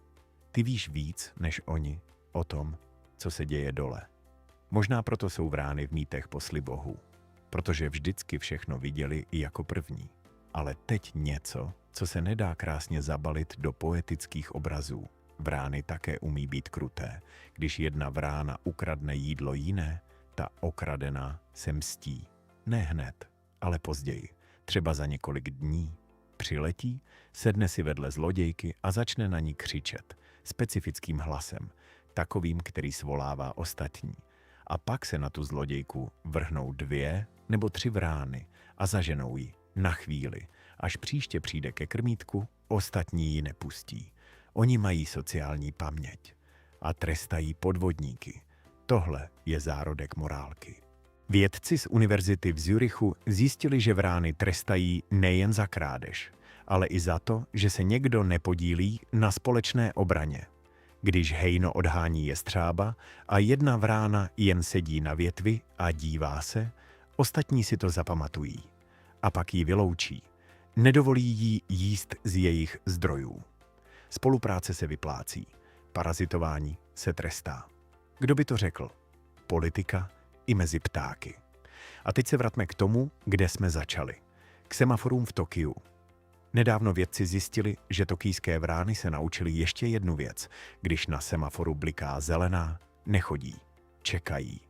Ty víš víc než oni o tom, co se děje dole. Možná proto jsou vrány v mýtech posly bohů, protože vždycky všechno viděli i jako první. Ale teď něco, co se nedá krásně zabalit do poetických obrazů. Vrány také umí být kruté. Když jedna vrána ukradne jídlo jiné, ta okradená se mstí. Ne hned, ale později, třeba za několik dní. Přiletí, sedne si vedle zlodějky a začne na ní křičet, specifickým hlasem, takovým, který svolává ostatní. A pak se na tu zlodějku vrhnou 2 nebo 3 vrány a zaženou ji na chvíli. Až příště přijde ke krmítku, ostatní ji nepustí. Oni mají sociální paměť a trestají podvodníky. Tohle je zárodek morálky. Vědci z univerzity v Zürichu zjistili, že vrány trestají nejen za krádež, ale i za to, že se někdo nepodílí na společné obraně. Když hejno odhání jestřába a jedna vrána jen sedí na větvi a dívá se, ostatní si to zapamatují. A pak ji vyloučí. Nedovolí jí jíst z jejich zdrojů. Spolupráce se vyplácí. Parazitování se trestá. Kdo by to řekl? Politika i mezi ptáky. A teď se vraťme k tomu, kde jsme začali. K semaforům v Tokiu. Nedávno vědci zjistili, že tokijské vrány se naučili ještě jednu věc. Když na semaforu bliká zelená, nechodí, čekají.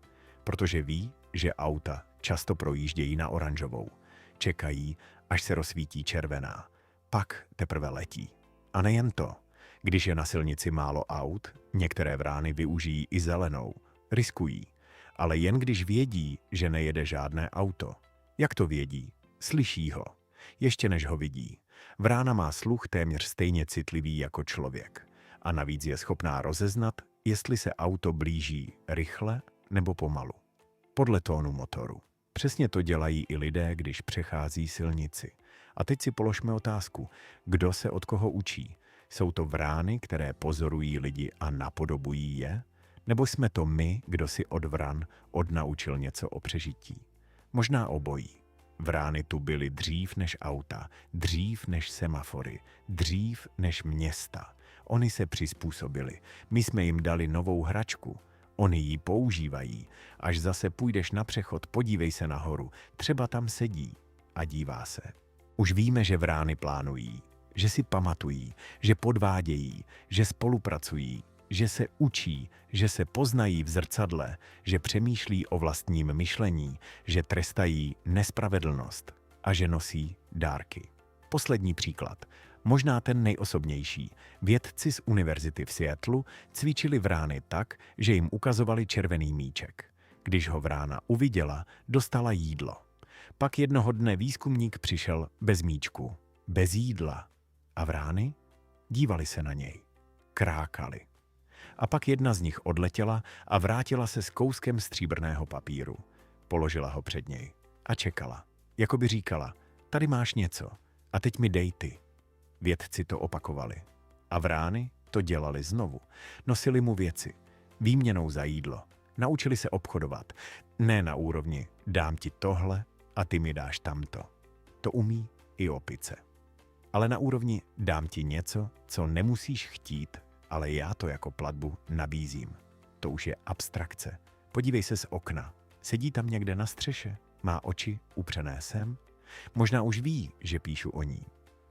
Protože ví, že auta často projíždějí na oranžovou. Čekají, až se rozsvítí červená. Pak teprve letí. A nejen to. Když je na silnici málo aut, některé vrány využijí i zelenou. Riskují. Ale jen když vědí, že nejede žádné auto. Jak to vědí? Slyší ho. Ještě než ho vidí. Vrána má sluch téměř stejně citlivý jako člověk. A navíc je schopná rozeznat, jestli se auto blíží rychle nebo pomalu. Podle tónu motoru. Přesně to dělají i lidé, když přechází silnici. A teď si položme otázku, kdo se od koho učí? Jsou to vrány, které pozorují lidi a napodobují je? Nebo jsme to my, kdo si od vran odnaučil něco o přežití? Možná obojí. Vrány tu byly dřív než auta, dřív než semafory, dřív než města. Oni se přizpůsobili. My jsme jim dali novou hračku. Oni ji používají. Až zase půjdeš na přechod, podívej se nahoru. Třeba tam sedí a dívá se. Už víme, že vrány plánují, že si pamatují, že podvádějí, že spolupracují, že se učí, že se poznají v zrcadle, že přemýšlí o vlastním myšlení, že trestají nespravedlnost a že nosí dárky. Poslední příklad, možná ten nejosobnější. Vědci z univerzity v Seattlu cvičili vrány tak, že jim ukazovali červený míček. Když ho vrána uviděla, dostala jídlo. Pak jednoho dne výzkumník přišel bez míčku, bez jídla. A vrány dívali se na něj. Krákali. A pak jedna z nich odletěla a vrátila se s kouskem stříbrného papíru. Položila ho před něj a čekala. Jako by říkala, tady máš něco a teď mi dej ty. Vědci to opakovali. A vrány to dělali znovu. Nosili mu věci, výměnou za jídlo. Naučili se obchodovat. Ne na úrovni, dám ti tohle a ty mi dáš tamto. To umí i opice. Ale na úrovni, dám ti něco, co nemusíš chtít, ale já to jako platbu nabízím. To už je abstrakce. Podívej se z okna. Sedí tam někde na střeše? Má oči upřené sem? Možná už ví, že píšu o ní.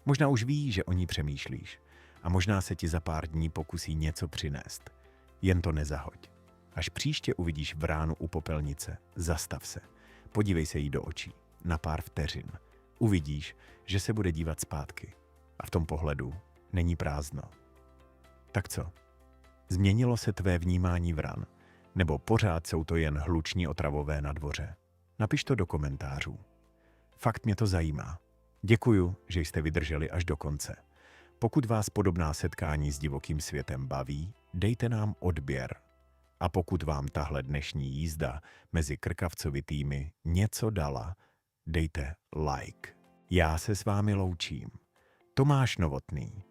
Možná už ví, že o ní přemýšlíš. A možná se ti za pár dní pokusí něco přinést. Jen to nezahoď. Až příště uvidíš vránu u popelnice, zastav se. Podívej se jí do očí. Na pár vteřin. Uvidíš, že se bude dívat zpátky. A v tom pohledu není prázdno. Tak co? Změnilo se tvé vnímání vran? Nebo pořád jsou to jen hluční otravové na dvoře? Napiš to do komentářů. Fakt mě to zajímá. Děkuju, že jste vydrželi až do konce. Pokud vás podobná setkání s divokým světem baví, dejte nám odběr. A pokud vám tahle dnešní jízda mezi krkavcovitými něco dala, dejte like. Já se s vámi loučím. Tomáš Novotný.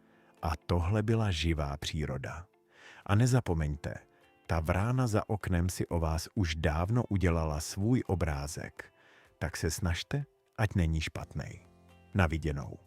A tohle byla živá příroda. A nezapomeňte, ta vrána za oknem si o vás už dávno udělala svůj obrázek. Tak se snažte, ať není špatnej. Na viděnou.